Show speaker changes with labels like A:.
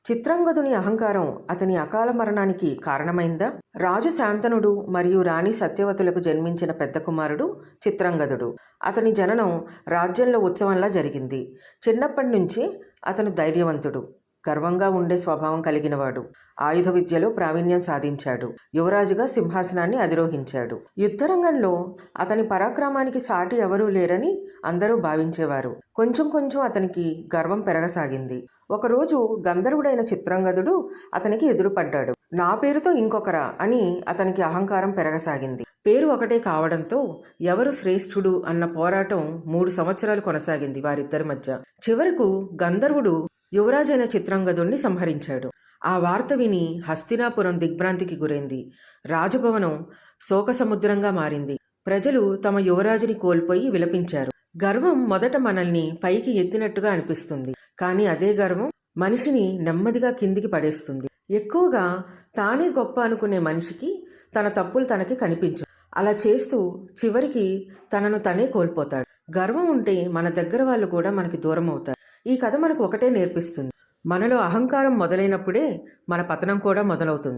A: చిత్రంగదుని అహంకారం అతని అకాల మరణానికి కారణమైందా? రాజు శాంతనుడు మరియు రాణి సత్యవతులకు జన్మించిన పెద్ద కుమారుడు చిత్రంగదుడు. అతని జననం రాజ్యంలో ఉత్సవంలా జరిగింది. చిన్నప్పటి నుంచి అతను ధైర్యవంతుడు, గర్వంగా ఉండే స్వభావం కలిగినవాడు. ఆయుధ విద్యలో ప్రావీణ్యం సాధించాడు. యువరాజుగా సింహాసనాన్ని అధిరోహించాడు. యుద్ధరంగంలో అతని పరాక్రమానికి సాటి ఎవరూ లేరని అందరూ భావించేవారు. కొంచెం కొంచెం అతనికి గర్వం పెరగసాగింది. ఒకరోజు గంధర్వుడైన చిత్రంగదుడు అతనికి ఎదురుపడ్డాడు. నా పేరుతో ఇంకొకరా అని అతనికి అహంకారం పెరగసాగింది. పేరు ఒకటే కావడంతో ఎవరు శ్రేష్ఠుడు అన్న పోరాటం 3 సంవత్సరాలు కొనసాగింది వారిద్దరి మధ్య. చివరకు గంధర్వుడు యువరాజైన చిత్రంగదుణ్ణి సంహరించాడు. ఆ వార్త విని హస్తినాపురం దిగ్భ్రాంతికి గురైంది. రాజభవనం శోకసముద్రంగా మారింది. ప్రజలు తమ యువరాజుని కోల్పోయి విలపించారు. గర్వం మొదట మనల్ని పైకి ఎత్తినట్టుగా అనిపిస్తుంది, కానీ అదే గర్వం మనిషిని నెమ్మదిగా కిందికి పడేస్తుంది. ఎక్కువగా తానే గొప్ప అనుకునే మనిషికి తన తప్పులు తనకి కనిపించవు. అలా చేస్తూ చివరికి తనను తనే కోల్పోతాడు. గర్వం ఉంటే మన దగ్గర వాళ్ళు కూడా మనకి దూరం అవుతారు. ఈ కథ మనకు ఒకటే నేర్పిస్తుంది: మనలో అహంకారం మొదలైనప్పుడే మన పతనం కూడా మొదలవుతుంది.